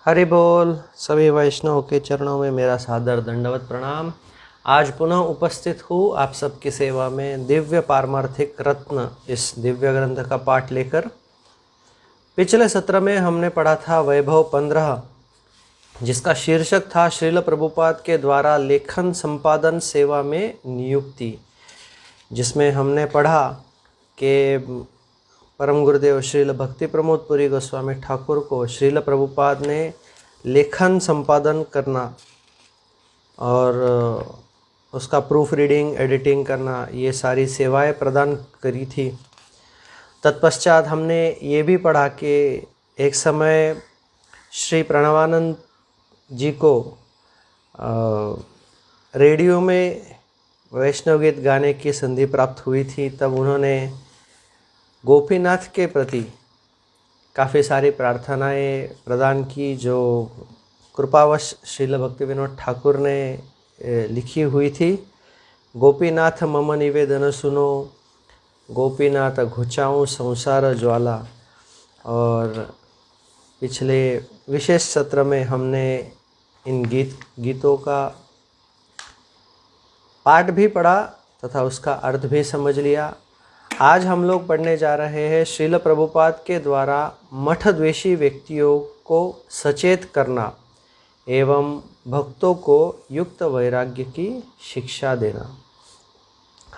हरि बोल। सभी वैष्णव के चरणों में मेरा सादर दंडवत प्रणाम। आज पुनः उपस्थित हूँ आप सबकी सेवा में दिव्य पारमार्थिक रत्न इस दिव्य ग्रंथ का पाठ लेकर। पिछले सत्र में हमने पढ़ा था वैभव 15, जिसका शीर्षक था श्रील प्रभुपाद के द्वारा लेखन संपादन सेवा में नियुक्ति, जिसमें हमने पढ़ा कि परम गुरुदेव श्रील भक्ति प्रमोद पुरी गोस्वामी ठाकुर को श्रील प्रभुपाद ने लेखन संपादन करना और उसका प्रूफ रीडिंग एडिटिंग करना ये सारी सेवाएं प्रदान करी थी। तत्पश्चात हमने ये भी पढ़ा कि एक समय श्री प्रणवानंद जी को रेडियो में वैष्णव गीत गाने की संधि प्राप्त हुई थी। तब उन्होंने गोपीनाथ के प्रति काफ़ी सारी प्रार्थनाएं प्रदान की, जो कृपावश श्रील भक्ति विनोद ठाकुर ने लिखी हुई थी। गोपीनाथ मम निवेदन सुनो, गोपीनाथ घुचाऊं संसार ज्वाला। और पिछले विशेष सत्र में हमने इन गीतों का पाठ भी पढ़ा तथा उसका अर्थ भी समझ लिया। आज हम लोग पढ़ने जा रहे हैं श्रील प्रभुपाद के द्वारा मठ द्वेषी व्यक्तियों को सचेत करना एवं भक्तों को युक्त वैराग्य की शिक्षा देना।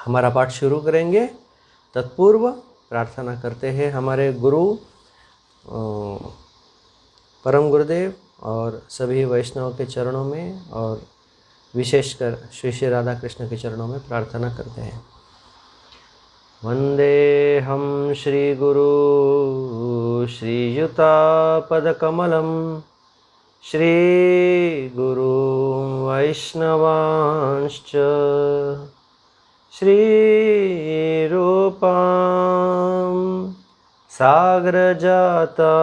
हमारा पाठ शुरू करेंगे। तत्पूर्व प्रार्थना करते हैं हमारे गुरु परम गुरुदेव और सभी वैष्णव के चरणों में, और विशेषकर श्री श्री राधा कृष्ण के चरणों में प्रार्थना करते हैं। वंदेहं श्रीगुरु श्रीयुतापदकमलं श्रीगुरु वैष्णवांश्च श्रीरूपां साग्रजातां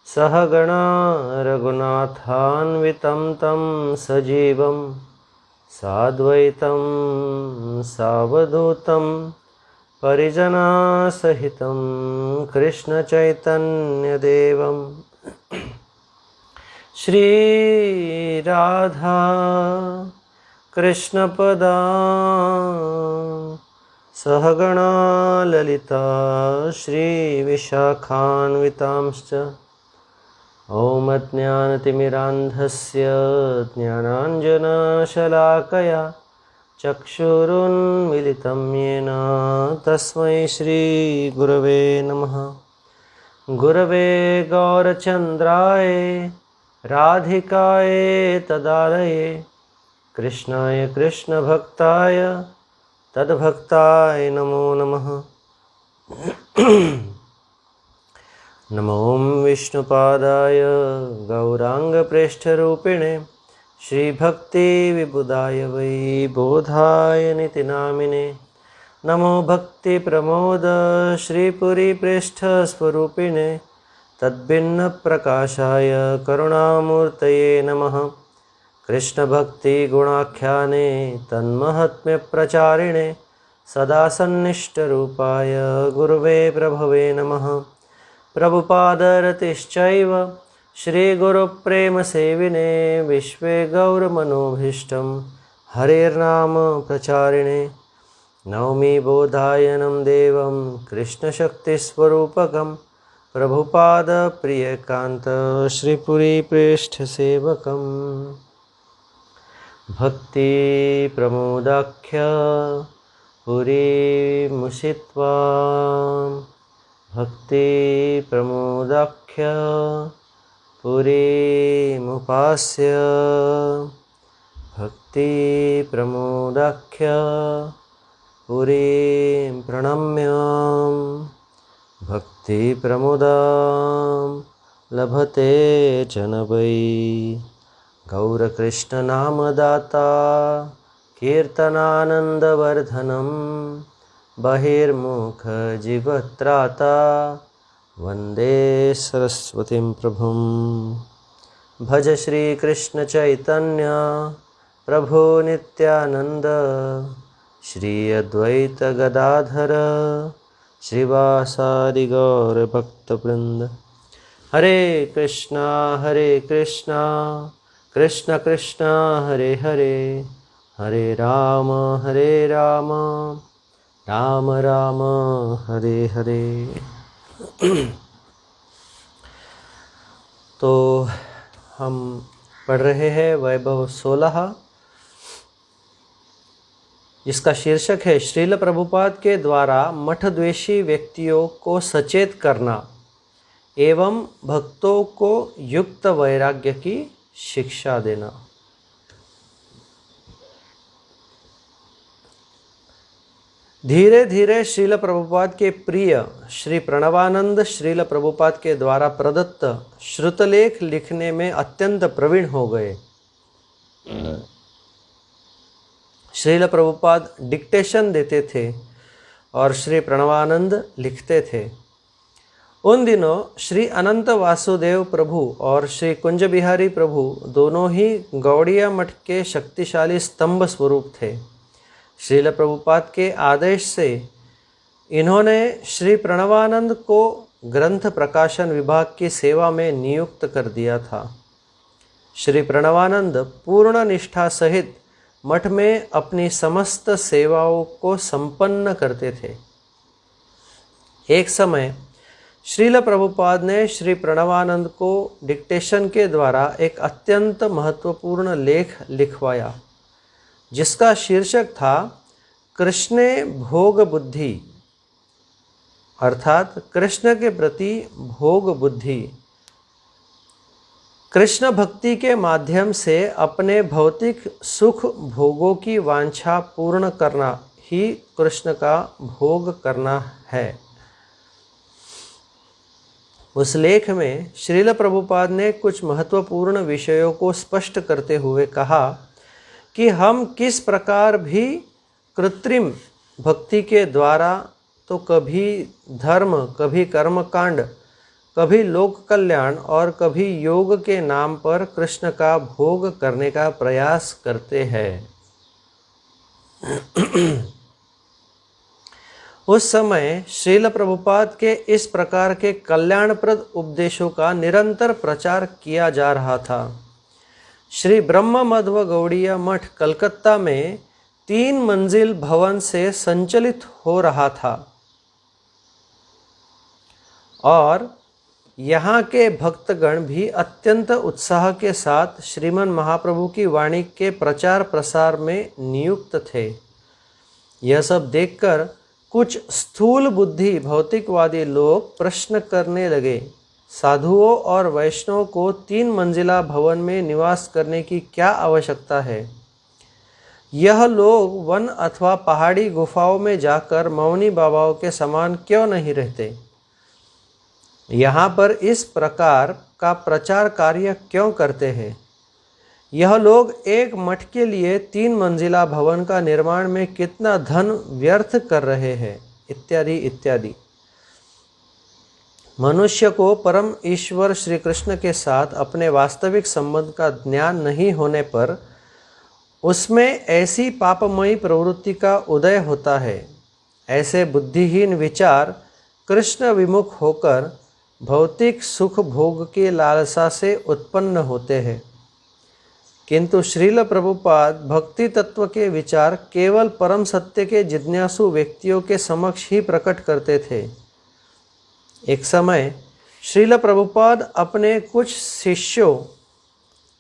सहगणा रघुनाथान्वितं तं सजीवं साद्वैतं सावधूतं परिजनासहितं कृष्णचैतन्यदेवं श्रीराधा कृष्णपदा सहगणा ललिता श्रीविशाखान्वितांश्च। ॐ अज्ञानतिमिरान्धस्य ज्ञानाञ्जनशलाकया चक्षुरुन्मिलितं येन तस्मै श्रीगुरवे नमः। गुरवे गौरचन्द्राय राधिकाय तदालये कृष्णाय कृष्णभक्ताय तद्भक्ताय नमो नमः। नमो विष्णुपादाय गौरांगप्रेष्ठरूपिणे श्रीभक्तिविबुधाय वै बोधाय नितिनामिने। नमो भक्तिप्रमोद श्रीपुरीप्रेष्ठस्वरूपिणे तद्भिन्नप्रकाशाय करुणामूर्तये नमः। कृष्णभक्तिगुणाख्याने तन्महात्म्यप्रचारिणे सदा सन्निष्टरूपाय गुरुवे प्रभवे नमः। प्रभुपादरतिश्चैव श्रीगुरुप्रेमसेविने विश्वे गौरमनोभीष्टं हरेर्नाम प्रचारिणे। नौमि बोधायनं देवं कृष्णशक्तिस्वरूपकं प्रभुपादप्रियकान्त श्रीपुरीप्रेष्ठसेवकम्। भक्तिप्रमोदाख्य पुरीमुषित्वा भक्तिप्रमोदाख्य पुरीमुपास्य भक्तिप्रमोदाख्य पुरीं प्रणम्य भक्तिप्रमोदां लभते च न वै। गौरकृष्णनामदाता कीर्तनानन्दवर्धनं बहिर्मुखजीवत्राता वन्दे सरस्वतीं प्रभुं। भज श्रीकृष्णचैतन्य प्रभु नित्यानंद श्री अद्वैत गदाधर श्रीवासादि गौर भक्तवृंद। हरे कृष्णा कृष्ण कृष्ण हरे हरे, हरे राम राम राम हरे हरे। तो हम पढ़ रहे हैं वैभव 16, जिसका शीर्षक है श्रील प्रभुपाद के द्वारा मठद्वेषी व्यक्तियों को सचेत करना एवं भक्तों को युक्त वैराग्य की शिक्षा देना। धीरे धीरे श्रील प्रभुपाद के प्रिय श्री प्रणवानंद श्रील प्रभुपाद के द्वारा प्रदत्त श्रुतलेख लिखने में अत्यंत प्रवीण हो गए। श्रील प्रभुपाद डिक्टेशन देते थे और श्री प्रणवानंद लिखते थे। उन दिनों श्री अनंत वासुदेव प्रभु और श्री कुंज बिहारी प्रभु दोनों ही गौड़िया मठ के शक्तिशाली स्तंभ स्वरूप थे। श्रील प्रभुपाद के आदेश से इन्होंने श्री प्रणवानंद को ग्रंथ प्रकाशन विभाग की सेवा में नियुक्त कर दिया था। श्री प्रणवानंद पूर्ण निष्ठा सहित मठ में अपनी समस्त सेवाओं को संपन्न करते थे। एक समय श्रील प्रभुपाद ने श्री प्रणवानंद को डिक्टेशन के द्वारा एक अत्यंत महत्वपूर्ण लेख लिखवाया, जिसका शीर्षक था कृष्णे भोग बुद्धि, अर्थात कृष्ण के प्रति भोग बुद्धि। कृष्ण भक्ति के माध्यम से अपने भौतिक सुख भोगों की वांछा पूर्ण करना ही कृष्ण का भोग करना है। उस लेख में श्रील प्रभुपाद ने कुछ महत्वपूर्ण विषयों को स्पष्ट करते हुए कहा कि हम किस प्रकार भी कृत्रिम भक्ति के द्वारा तो कभी धर्म, कभी कर्मकांड, कभी लोक कल्याण और कभी योग के नाम पर कृष्ण का भोग करने का प्रयास करते हैं। उस समय श्रील प्रभुपाद के इस प्रकार के कल्याणप्रद उपदेशों का निरंतर प्रचार किया जा रहा था। श्री ब्रह्म मध्व गौड़ीय मठ कलकत्ता में 3 मंजिल भवन से संचालित हो रहा था और यहाँ के भक्तगण भी अत्यंत उत्साह के साथ श्रीमन महाप्रभु की वाणी के प्रचार प्रसार में नियुक्त थे। यह सब देखकर कुछ स्थूल बुद्धि भौतिकवादी लोग प्रश्न करने लगे, साधुओं और वैष्णवों को 3 मंजिला भवन में निवास करने की क्या आवश्यकता है? यह लोग वन अथवा पहाड़ी गुफाओं में जाकर मौनी बाबाओं के समान क्यों नहीं रहते? यहाँ पर इस प्रकार का प्रचार कार्य क्यों करते हैं? यह लोग एक मठ के लिए 3 मंजिला भवन का निर्माण में कितना धन व्यर्थ कर रहे हैं, इत्यादि इत्यादि। मनुष्य को परम ईश्वर श्री कृष्ण के साथ अपने वास्तविक संबंध का ज्ञान नहीं होने पर उसमें ऐसी पापमयी प्रवृत्ति का उदय होता है। ऐसे बुद्धिहीन विचार कृष्ण विमुख होकर भौतिक सुख भोग की लालसा से उत्पन्न होते हैं। किंतु श्रील प्रभुपाद भक्ति तत्व के विचार केवल परम सत्य के जिज्ञासु व्यक्तियों के समक्ष ही प्रकट करते थे। एक समय श्रील प्रभुपाद अपने कुछ शिष्यों,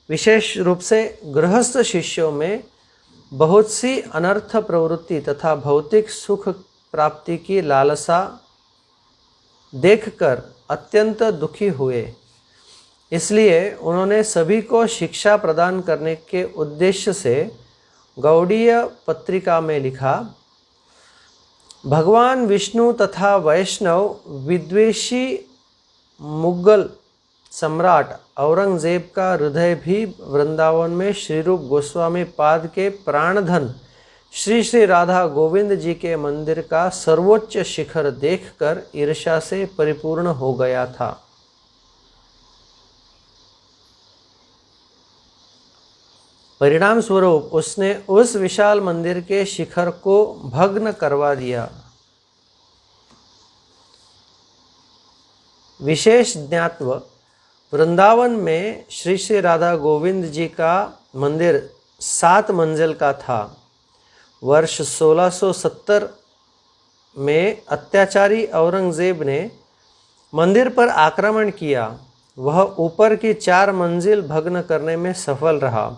विशेष रूप से गृहस्थ शिष्यों में बहुत सी अनर्थ प्रवृत्ति तथा भौतिक सुख प्राप्ति की लालसा देखकर अत्यंत दुखी हुए। इसलिए उन्होंने सभी को शिक्षा प्रदान करने के उद्देश्य से गौड़ीय पत्रिका में लिखा, भगवान विष्णु तथा वैष्णव विद्वेषी मुगल सम्राट औरंगजेब का हृदय भी वृंदावन में श्री रूप गोस्वामी पाद के प्राणधन श्री श्री राधा गोविंद जी के मंदिर का सर्वोच्च शिखर देखकर ईर्ष्या से परिपूर्ण हो गया था। परिणाम स्वरूप उसने उस विशाल मंदिर के शिखर को भग्न करवा दिया। विशेष ज्ञात्व वृंदावन में श्री श्री राधा गोविंद जी का मंदिर 7 मंजिल का था। वर्ष 1670 में अत्याचारी औरंगजेब ने मंदिर पर आक्रमण किया। वह ऊपर की 4 मंजिल भग्न करने में सफल रहा।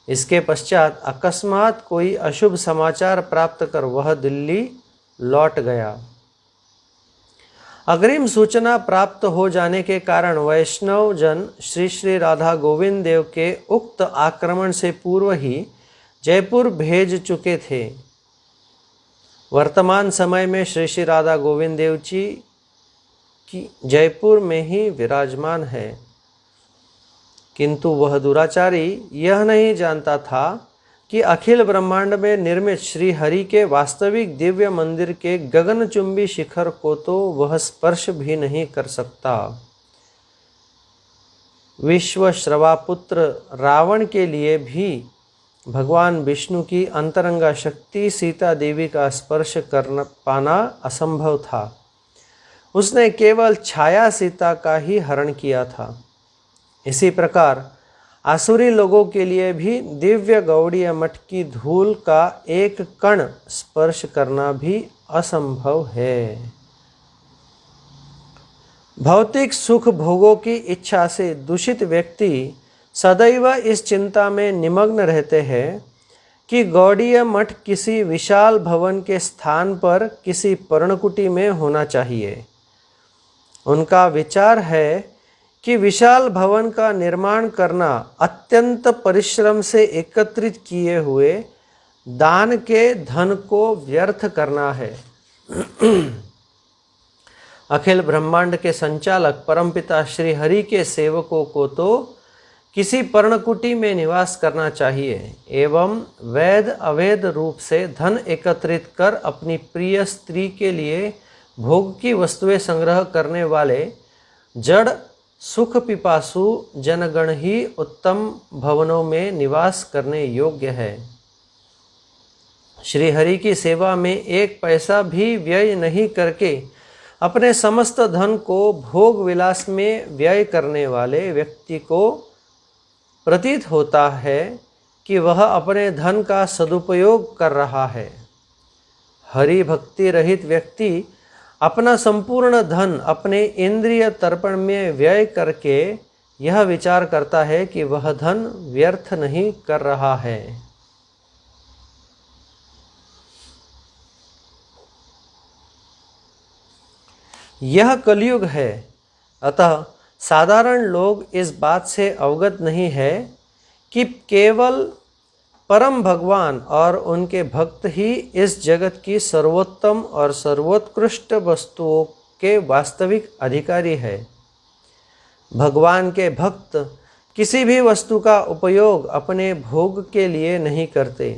इसके पश्चात अकस्मात कोई अशुभ समाचार प्राप्त कर वह दिल्ली लौट गया। अग्रिम सूचना प्राप्त हो जाने के कारण वैष्णव जन श्री श्री राधा गोविंद देव के उक्त आक्रमण से पूर्व ही जयपुर भेज चुके थे। वर्तमान समय में श्री श्री राधा गोविंद देव जी की जयपुर में ही विराजमान है, किंतु वह दुराचारी यह नहीं जानता था कि अखिल ब्रह्मांड में निर्मित श्री हरि के वास्तविक दिव्य मंदिर के गगनचुंबी शिखर को तो वह स्पर्श भी नहीं कर सकता। विश्व श्रवापुत्र रावण के लिए भी भगवान विष्णु की अंतरंगा शक्ति सीता देवी का स्पर्श कर पाना असंभव था। उसने केवल छाया सीता का ही हरण किया था। इसी प्रकार आसुरी लोगों के लिए भी दिव्य गौड़ीय मठ की धूल का एक कण स्पर्श करना भी असंभव है। भौतिक सुख भोगों की इच्छा से दूषित व्यक्ति सदैव इस चिंता में निमग्न रहते हैं कि गौड़ीय मठ किसी विशाल भवन के स्थान पर किसी पर्णकुटी में होना चाहिए। उनका विचार है कि विशाल भवन का निर्माण करना अत्यंत परिश्रम से एकत्रित किए हुए दान के धन को व्यर्थ करना है। अखिल ब्रह्मांड के संचालक परमपिता श्री हरि के सेवकों को तो किसी पर्णकुटी में निवास करना चाहिए एवं वैध अवैध रूप से धन एकत्रित कर अपनी प्रिय स्त्री के लिए भोग की वस्तुएं संग्रह करने वाले जड़ सुख पिपासु जनगण ही उत्तम भवनों में निवास करने योग्य है। श्री हरि की सेवा में 1 पैसा भी व्यय नहीं करके अपने समस्त धन को भोग विलास में व्यय करने वाले व्यक्ति को प्रतीत होता है कि वह अपने धन का सदुपयोग कर रहा है। हरि भक्ति रहित व्यक्ति अपना संपूर्ण धन अपने इंद्रिय तर्पण में व्यय करके यह विचार करता है कि वह धन व्यर्थ नहीं कर रहा है। यह कलयुग है, अतः साधारण लोग इस बात से अवगत नहीं है कि केवल परम भगवान और उनके भक्त ही इस जगत की सर्वोत्तम और सर्वोत्कृष्ट वस्तुओं के वास्तविक अधिकारी है। भगवान के भक्त किसी भी वस्तु का उपयोग अपने भोग के लिए नहीं करते।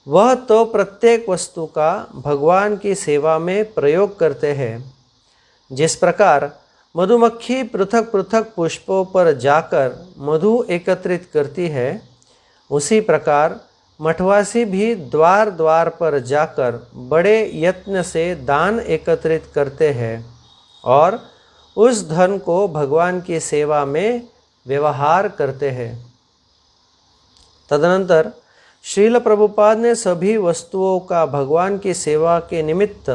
वह तो प्रत्येक वस्तु का भगवान की सेवा में प्रयोग करते हैं। जिस प्रकार मधुमक्खी पृथक पृथक पुष्पों पर जाकर मधु एकत्रित करती है, उसी प्रकार मठवासी भी द्वार द्वार पर जाकर बड़े यत्न से दान एकत्रित करते हैं और उस धन को भगवान की सेवा में व्यवहार करते हैं। तदनंतर श्रील प्रभुपाद ने सभी वस्तुओं का भगवान की सेवा के निमित्त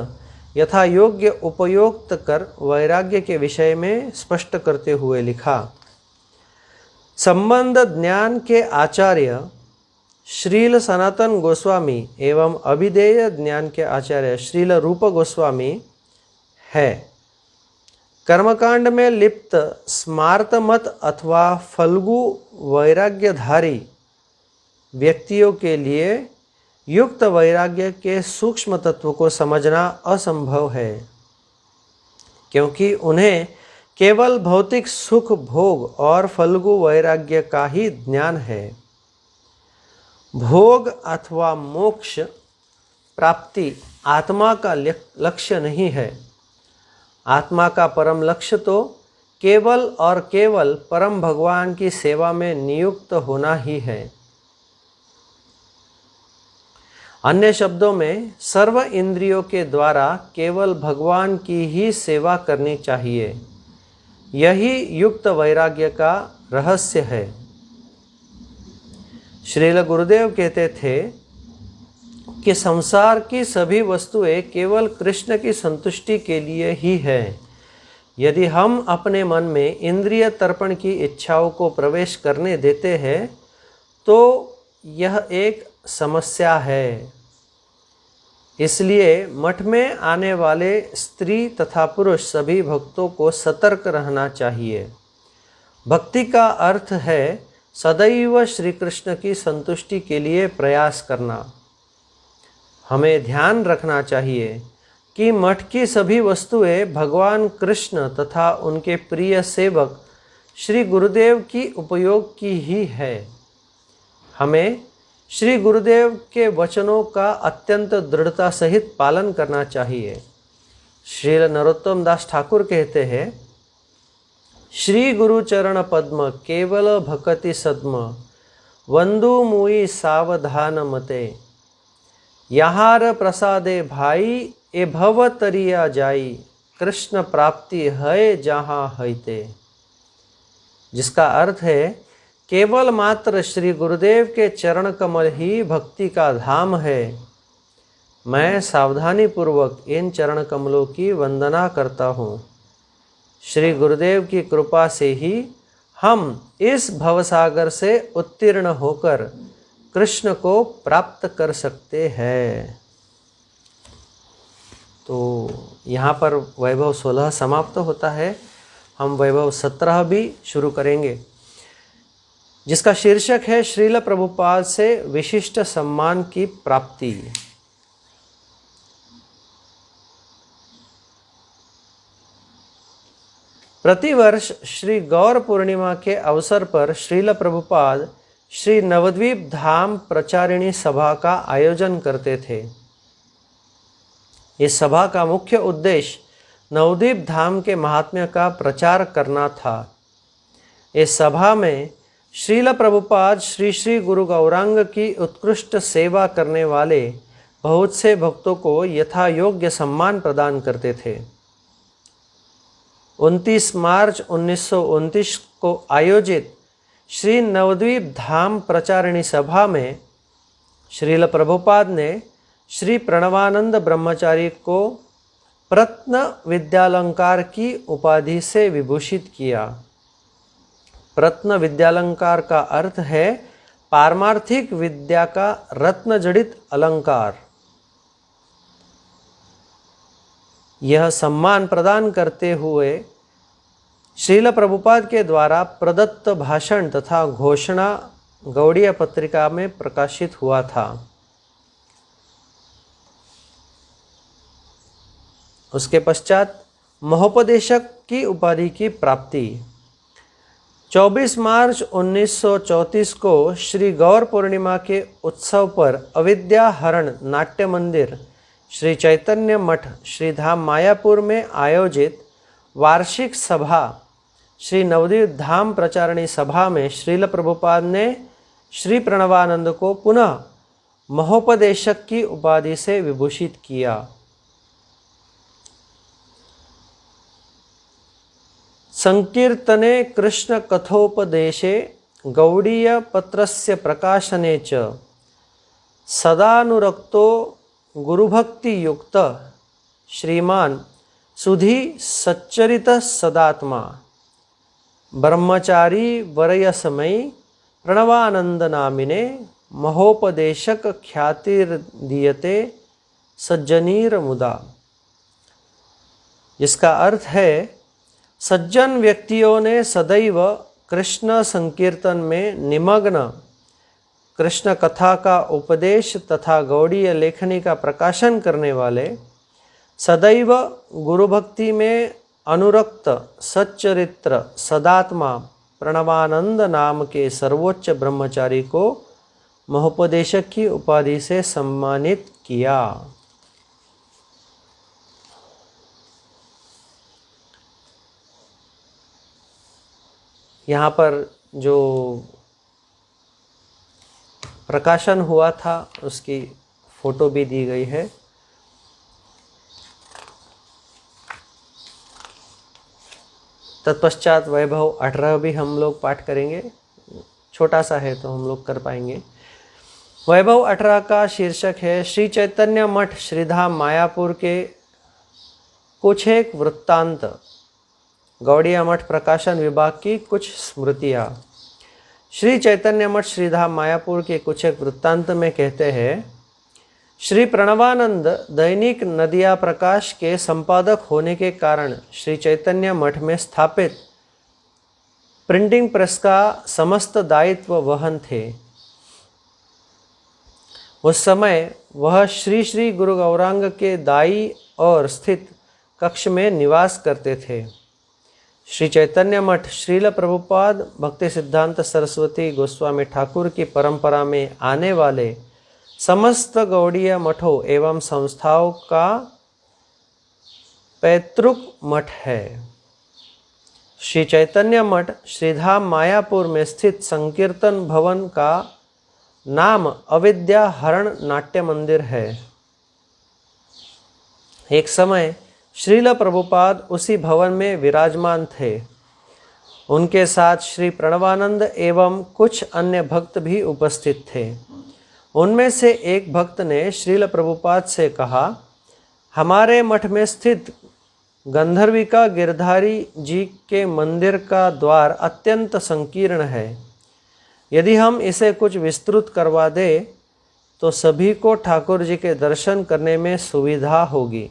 यथा योग्य उपयोग कर वैराग्य के विषय में स्पष्ट करते हुए लिखा। संबंध ज्ञान के आचार्य श्रील सनातन गोस्वामी एवं अभिधेय ज्ञान के आचार्य श्रील रूप गोस्वामी है। कर्मकांड में लिप्त स्मार्त मत अथवा फल्गु वैराग्यधारी व्यक्तियों के लिए युक्त वैराग्य के सूक्ष्म तत्व को समझना असंभव है, क्योंकि उन्हें केवल भौतिक सुख भोग और फल्गु वैराग्य का ही ज्ञान है। भोग अथवा मोक्ष प्राप्ति आत्मा का लक्ष्य नहीं है। आत्मा का परम लक्ष्य तो केवल और केवल परम भगवान की सेवा में नियुक्त होना ही है। अन्य शब्दों में सर्व इंद्रियों के द्वारा केवल भगवान की ही सेवा करनी चाहिए। यही युक्त वैराग्य का रहस्य है। श्रील गुरुदेव कहते थे कि संसार की सभी वस्तुएं केवल कृष्ण की संतुष्टि के लिए ही है। यदि हम अपने मन में इंद्रिय तर्पण की इच्छाओं को प्रवेश करने देते हैं तो यह एक समस्या है। इसलिए मठ में आने वाले स्त्री तथा पुरुष सभी भक्तों को सतर्क रहना चाहिए। भक्ति का अर्थ है सदैव श्री कृष्ण की संतुष्टि के लिए प्रयास करना। हमें ध्यान रखना चाहिए कि मठ की सभी वस्तुएं भगवान कृष्ण तथा उनके प्रिय सेवक श्री गुरुदेव की उपयोग की ही है। हमें श्री गुरुदेव के वचनों का अत्यंत दृढ़ता सहित पालन करना चाहिए। श्रील नरोत्तम दास ठाकुर कहते हैं, श्री गुरु चरण पद्म केवल भक्ति सद्म, वंदु मुई सावधान मते, यहार प्रसादे भाई ए भव तरिया जाई, कृष्ण प्राप्ति है जहाँ हैते। जिसका अर्थ है केवल मात्र श्री गुरुदेव के चरण कमल ही भक्ति का धाम है। मैं सावधानी पूर्वक इन चरण कमलों की वंदना करता हूँ। श्री गुरुदेव की कृपा से ही हम इस भवसागर से उत्तीर्ण होकर कृष्ण को प्राप्त कर सकते हैं। तो यहाँ पर वैभव 16 समाप्त होता है। हम वैभव 17 भी शुरू करेंगे, जिसका शीर्षक है श्रील प्रभुपाद से विशिष्ट सम्मान की प्राप्ति। प्रतिवर्ष श्री गौर पूर्णिमा के अवसर पर श्रील प्रभुपाद श्री नवद्वीप धाम प्रचारिणी सभा का आयोजन करते थे। इस सभा का मुख्य उद्देश्य नवद्वीप धाम के महात्म्य का प्रचार करना था। इस सभा में श्रील प्रभुपाद श्री श्री गुरु गौरांग की उत्कृष्ट सेवा करने वाले बहुत से भक्तों को यथा योग्य सम्मान प्रदान करते थे। 29 मार्च 1929 को आयोजित श्री नवद्वीप धाम प्रचारिणी सभा में श्रील प्रभुपाद ने श्री प्रणवानंद ब्रह्मचारी को प्रत्न विद्यालंकार की उपाधि से विभूषित किया। प्रत्न विद्यालंकार का अर्थ है पारमार्थिक विद्या का रत्न जड़ित अलंकार। यह सम्मान प्रदान करते हुए श्रील प्रभुपाद के द्वारा प्रदत्त भाषण तथा घोषणा गौड़ीय पत्रिका में प्रकाशित हुआ था। उसके पश्चात महोपदेशक की उपाधि की प्राप्ति। 24 मार्च 1934 को श्री गौर पूर्णिमा के उत्सव पर अविद्या हरण नाट्य मंदिर श्री चैतन्य मठ श्रीधाम मायापुर में आयोजित वार्षिक सभा श्री नवद्वीप धाम प्रचारिणी सभा में श्रील प्रभुपाद ने श्री प्रणवानंद को पुनः महोपदेशक की उपाधि से विभूषित किया। संकीर्तने कृष्ण कथोपदेशे गौड़ीय पत्रस्य प्रकाशने च सदानुरक्तो गुरुभक्ति युक्त श्रीमान सुधी सच्चरित सदात्मा ब्रह्मचारी वरयसमयी प्रणवानंद नामिने महोपदेशक ख्यातिर्दीयते सज्जनीर मुदा। जिसका अर्थ है सज्जन व्यक्तियों ने सदैव कृष्ण संकीर्तन में निमग्न कृष्ण कथा का उपदेश तथा गौड़ीय लेखनी का प्रकाशन करने वाले सदैव गुरु भक्ति में अनुरक्त सच्चरित्र सदात्मा प्रणवानंद नाम के सर्वोच्च ब्रह्मचारी को महोपदेशक की उपाधि से सम्मानित किया। यहाँ पर जो प्रकाशन हुआ था उसकी फोटो भी दी गई है। तत्पश्चात वैभव 18 भी हम लोग पाठ करेंगे, छोटा सा है तो हम लोग कर पाएंगे। वैभव 18 का शीर्षक है श्री चैतन्य मठ श्रीधाम मायापुर के कुछ एक वृत्तांत, गौड़िया मठ प्रकाशन विभाग की कुछ स्मृतियाँ। श्री चैतन्य मठ श्रीधाम मायापुर के कुछ एक वृत्तांत में कहते हैं, श्री प्रणवानंद दैनिक नदिया प्रकाश के संपादक होने के कारण श्री चैतन्य मठ में स्थापित प्रिंटिंग प्रेस का समस्त दायित्व वहन थे। उस समय वह श्री श्री गुरु गौरांग के दाई और स्थित कक्ष में निवास करते थे। श्री चैतन्य मठ श्रील प्रभुपाद भक्ति सिद्धांत सरस्वती गोस्वामी ठाकुर की परंपरा में आने वाले समस्त गौड़ीय मठों एवं संस्थाओं का पैतृक मठ है। श्री चैतन्य मठ श्रीधाम मायापुर में स्थित संकीर्तन भवन का नाम अविद्या हरण नाट्य मंदिर है। एक समय श्रील प्रभुपाद उसी भवन में विराजमान थे। उनके साथ श्री प्रणवानंद एवं कुछ अन्य भक्त भी उपस्थित थे। उनमें से एक भक्त ने श्रील प्रभुपाद से कहा, हमारे मठ में स्थित गंधर्विका गिरधारी जी के मंदिर का द्वार अत्यंत संकीर्ण है। यदि हम इसे कुछ विस्तृत करवा दें तो सभी को ठाकुर जी के दर्शन करने में सुविधा होगी।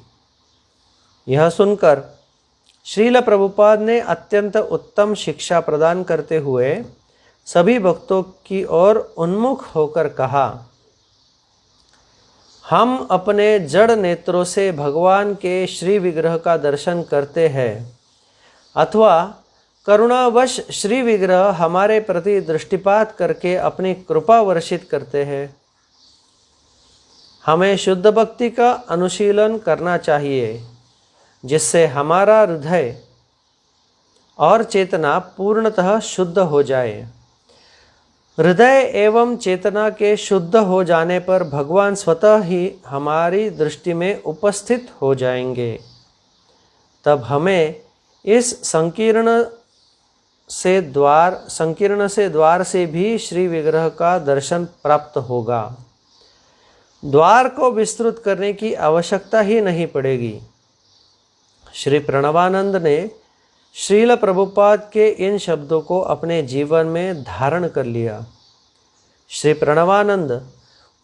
यह सुनकर श्रील प्रभुपाद ने अत्यंत उत्तम शिक्षा प्रदान करते हुए सभी भक्तों की ओर उन्मुख होकर कहा, हम अपने जड़ नेत्रों से भगवान के श्री विग्रह का दर्शन करते हैं अथवा करुणावश श्री विग्रह हमारे प्रति दृष्टिपात करके अपनी कृपा वर्षित करते हैं। हमें शुद्ध भक्ति का अनुशीलन करना चाहिए, जिससे हमारा हृदय और चेतना पूर्णतः शुद्ध हो जाए। हृदय एवं चेतना के शुद्ध हो जाने पर भगवान स्वतः ही हमारी दृष्टि में उपस्थित हो जाएंगे। तब हमें इस संकीर्ण से द्वार से भी श्री विग्रह का दर्शन प्राप्त होगा। द्वार को विस्तृत करने की आवश्यकता ही नहीं पड़ेगी। श्री प्रणवानंद ने श्रील प्रभुपाद के इन शब्दों को अपने जीवन में धारण कर लिया। श्री प्रणवानंद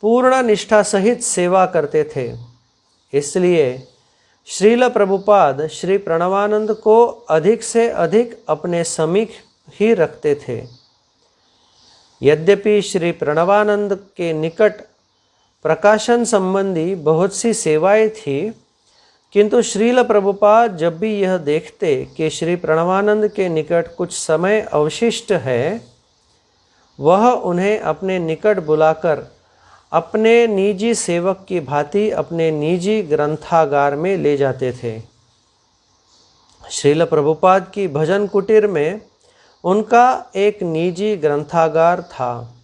पूर्ण निष्ठा सहित सेवा करते थे, इसलिए श्रील प्रभुपाद श्री प्रणवानंद को अधिक से अधिक अपने समीप ही रखते थे। यद्यपि श्री प्रणवानंद के निकट प्रकाशन संबंधी बहुत सी सेवाएं थी, किंतु श्रील प्रभुपाद जब भी यह देखते कि श्री प्रणवानंद के निकट कुछ समय अवशिष्ट है, वह उन्हें अपने निकट बुलाकर अपने निजी सेवक की भांति अपने निजी ग्रंथागार में ले जाते थे। श्रील प्रभुपाद की भजन कुटीर में उनका एक निजी ग्रंथागार था।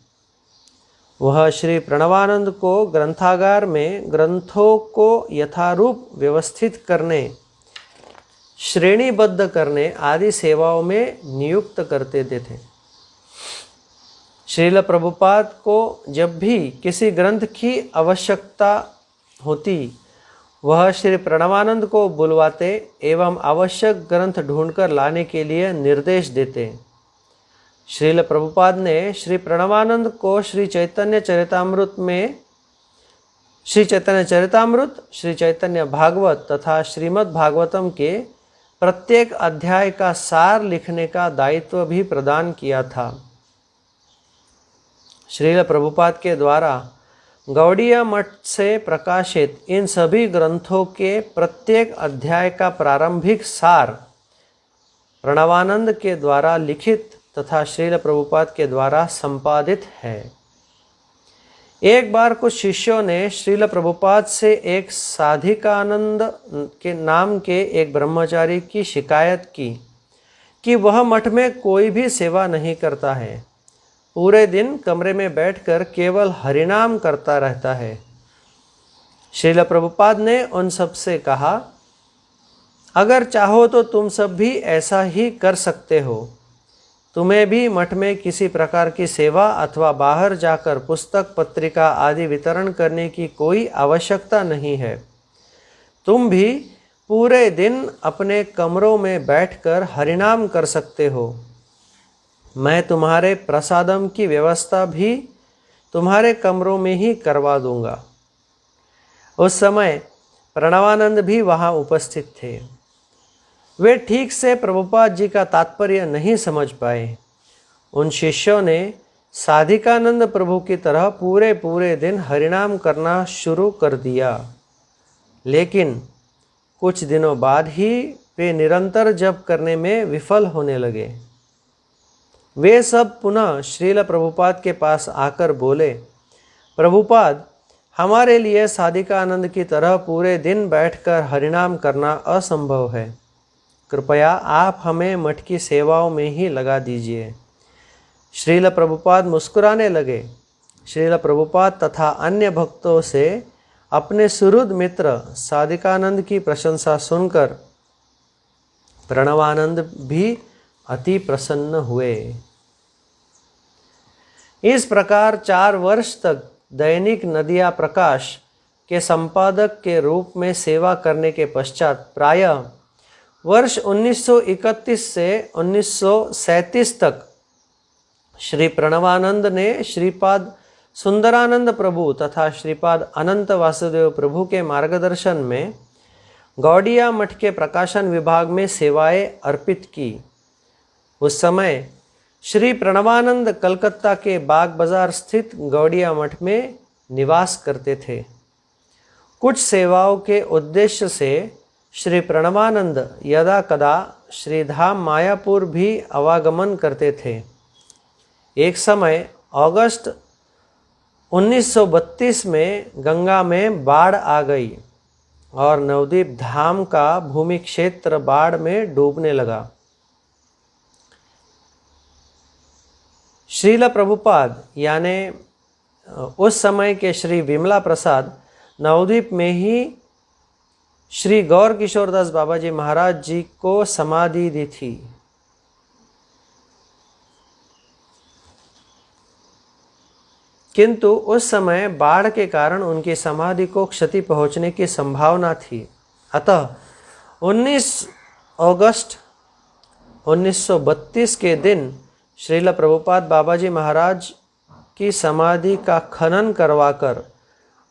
वह श्री प्रणवानंद को ग्रंथागार में ग्रंथों को यथारूप व्यवस्थित करने, श्रेणीबद्ध करने आदि सेवाओं में नियुक्त करते थे। श्रील प्रभुपाद को जब भी किसी ग्रंथ की आवश्यकता होती, वह श्री प्रणवानंद को बुलवाते एवं आवश्यक ग्रंथ ढूंढकर लाने के लिए निर्देश देते। श्रील प्रभुपाद ने श्री प्रणवानंद को श्री चैतन्य चरितामृत, श्री चैतन्य भागवत तथा श्रीमद् भागवतम के प्रत्येक अध्याय का सार लिखने का दायित्व भी प्रदान किया था। श्रील प्रभुपाद के द्वारा गौड़ीय मठ से प्रकाशित इन सभी ग्रंथों के प्रत्येक अध्याय का प्रारंभिक सार प्रणवानंद के द्वारा लिखित तथा श्रील प्रभुपाद के द्वारा संपादित है। एक बार कुछ शिष्यों ने श्रील प्रभुपाद से एक साधिकानंद के नाम के एक ब्रह्मचारी की शिकायत की कि वह मठ में कोई भी सेवा नहीं करता है, पूरे दिन कमरे में बैठकर केवल हरिनाम करता रहता है। श्रील प्रभुपाद ने उन सब से कहा, अगर चाहो तो तुम सब भी ऐसा ही कर सकते हो। तुम्हें भी मठ में किसी प्रकार की सेवा अथवा बाहर जाकर पुस्तक पत्रिका आदि वितरण करने की कोई आवश्यकता नहीं है। तुम भी पूरे दिन अपने कमरों में बैठकर हरिनाम कर सकते हो। मैं तुम्हारे प्रसादम की व्यवस्था भी तुम्हारे कमरों में ही करवा दूंगा। उस समय प्रणवानंद भी वहां उपस्थित थे। वे ठीक से प्रभुपाद जी का तात्पर्य नहीं समझ पाए। उन शिष्यों ने साधिकानंद प्रभु की तरह पूरे पूरे दिन हरिनाम करना शुरू कर दिया, लेकिन कुछ दिनों बाद ही वे निरंतर जप करने में विफल होने लगे। वे सब पुनः श्रील प्रभुपाद के पास आकर बोले, प्रभुपाद, हमारे लिए साधिकानंद की तरह पूरे दिन बैठकर हरिनाम करना असंभव है। कृपया आप हमें मठ की सेवाओं में ही लगा दीजिए। श्रील प्रभुपाद मुस्कुराने लगे। श्रील प्रभुपाद तथा अन्य भक्तों से अपने सुहृद मित्र साधिकानंद की प्रशंसा सुनकर प्रणवानंद भी अति प्रसन्न हुए। इस प्रकार 4 वर्ष तक दैनिक नदिया प्रकाश के संपादक के रूप में सेवा करने के पश्चात प्रायः वर्ष 1931 से 1937 तक श्री प्रणवानंद ने श्रीपाद सुंदरानंद प्रभु तथा श्रीपाद अनंत वासुदेव प्रभु के मार्गदर्शन में गौड़िया मठ के प्रकाशन विभाग में सेवाएं अर्पित की। उस समय श्री प्रणवानंद कलकत्ता के बाग बाजार स्थित गौड़िया मठ में निवास करते थे। कुछ सेवाओं के उद्देश्य से श्री प्रणवानंद यदा कदा श्रीधाम मायापुर भी आवागमन करते थे। एक समय अगस्त 1932 में गंगा में बाढ़ आ गई और नवद्वीप धाम का भूमि क्षेत्र बाढ़ में डूबने लगा। श्रील प्रभुपाद यानी उस समय के श्री विमला प्रसाद नवद्वीप में ही श्री गौर किशोरदास बाबा जी महाराज जी को समाधि दी थी। किंतु उस समय बाढ़ के कारण उनकी समाधि को क्षति पहुंचने की संभावना थी। अतः 19 अगस्त 1932 के दिन श्रील प्रभुपाद बाबा जी महाराज की समाधि का खनन करवाकर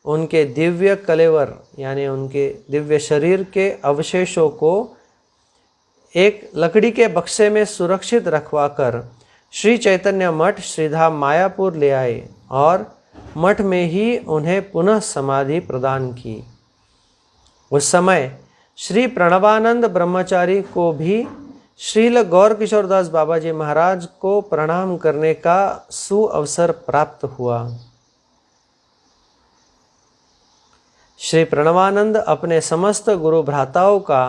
उनके दिव्य कलेवर यानी उनके दिव्य शरीर के अवशेषों को एक लकड़ी के बक्से में सुरक्षित रखवाकर श्री चैतन्य मठ श्रीधाम मायापुर ले आए और मठ में ही उन्हें पुनः समाधि प्रदान की। उस समय श्री प्रणवानंद ब्रह्मचारी को भी श्रील गौर किशोरदास बाबा जी महाराज को प्रणाम करने का सुअवसर प्राप्त हुआ। श्री प्रणवानंद अपने समस्त गुरु भ्राताओं का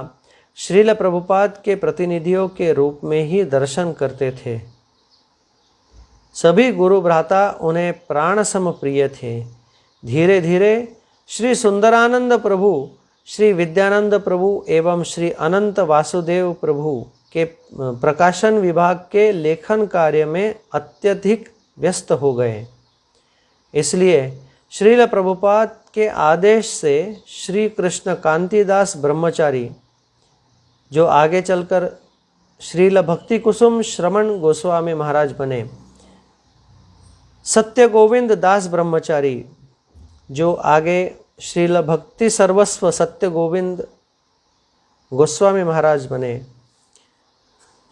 श्रील प्रभुपाद के प्रतिनिधियों के रूप में ही दर्शन करते थे। सभी गुरु भ्राता उन्हें प्राण सम प्रिय थे। धीरे धीरे श्री सुंदरानंद प्रभु, श्री विद्यानंद प्रभु एवं श्री अनंत वासुदेव प्रभु के प्रकाशन विभाग के लेखन कार्य में अत्यधिक व्यस्त हो गए। इसलिए श्रील प्रभुपाद के आदेश से श्री कृष्ण कांतिदास ब्रह्मचारी, जो आगे चलकर श्रील भक्ति कुसुम श्रवण गोस्वामी महाराज बने, सत्य गोविंद दास ब्रह्मचारी, जो आगे श्रील भक्ति सर्वस्व सत्य गोविंद गोस्वामी महाराज बने,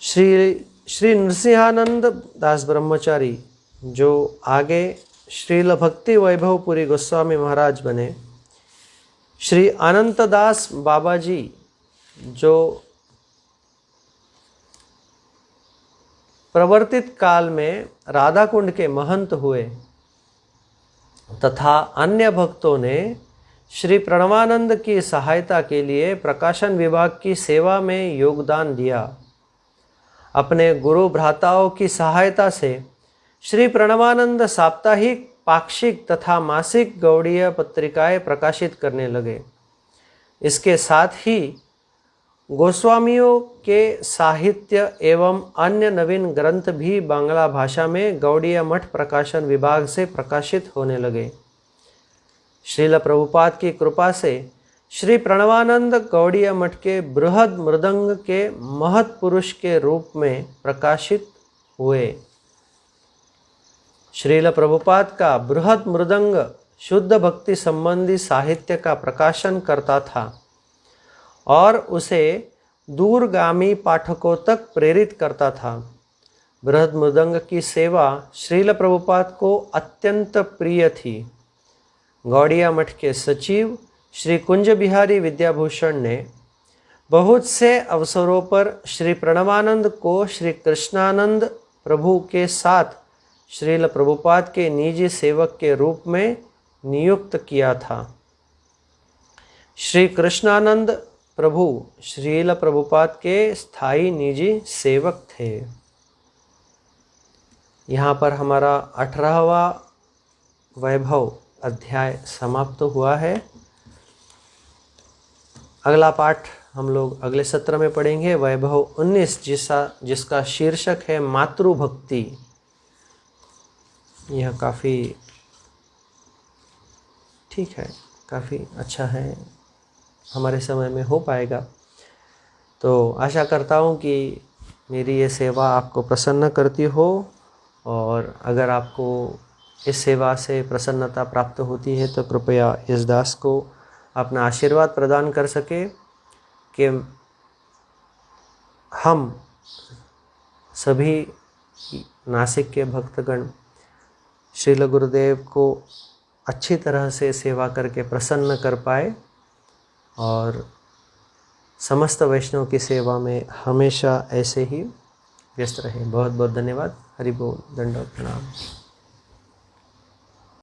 श्री नृसिंहानंद दास ब्रह्मचारी, जो आगे श्रील भक्ति वैभवपुरी गोस्वामी महाराज बने, श्री अनंत दास बाबा जी, जो प्रवर्तित काल में राधा कुंड के महंत हुए, तथा अन्य भक्तों ने श्री प्रणवानंद की सहायता के लिए प्रकाशन विभाग की सेवा में योगदान दिया। अपने गुरु भ्राताओं की सहायता से श्री प्रणवानंद साप्ताहिक, पाक्षिक तथा मासिक गौड़ीय पत्रिकाएं प्रकाशित करने लगे। इसके साथ ही गोस्वामियों के साहित्य एवं अन्य नवीन ग्रंथ भी बांग्ला भाषा में गौड़ीय मठ प्रकाशन विभाग से प्रकाशित होने लगे। श्रील प्रभुपाद की कृपा से श्री प्रणवानंद गौड़ीय मठ के बृहद मृदंग के महत पुरुष के रूप में प्रकाशित हुए। श्रील प्रभुपाद का बृहद मृदंग शुद्ध भक्ति संबंधी साहित्य का प्रकाशन करता था और उसे दूरगामी पाठकों तक प्रेरित करता था। बृहद मृदंग की सेवा श्रील प्रभुपाद को अत्यंत प्रिय थी। गौड़िया मठ के सचिव श्री कुंज बिहारी विद्याभूषण ने बहुत से अवसरों पर श्री प्रणवानंद को श्री कृष्णानंद प्रभु के साथ श्रील प्रभुपाद के निजी सेवक के रूप में नियुक्त किया था। श्री कृष्णानंद प्रभु श्रील प्रभुपाद के स्थायी निजी सेवक थे। यहाँ पर हमारा 18वां वैभव अध्याय समाप्त हुआ है। अगला पाठ हम लोग अगले सत्र में पढ़ेंगे, वैभव 19, जिसका शीर्षक है मातृभक्ति। यह काफ़ी ठीक है, काफ़ी अच्छा है, हमारे समय में हो पाएगा। तो आशा करता हूँ कि मेरी ये सेवा आपको प्रसन्न करती हो, और अगर आपको इस सेवा से प्रसन्नता प्राप्त होती है तो कृपया इस दास को अपना आशीर्वाद प्रदान कर सके कि हम सभी नासिक के भक्तगण श्रील गुरुदेव को अच्छी तरह से सेवा करके प्रसन्न कर पाए और समस्त वैष्णव की सेवा में हमेशा ऐसे ही व्यस्त रहे। बहुत बहुत धन्यवाद। हरि बोल, दंडवत प्रणाम।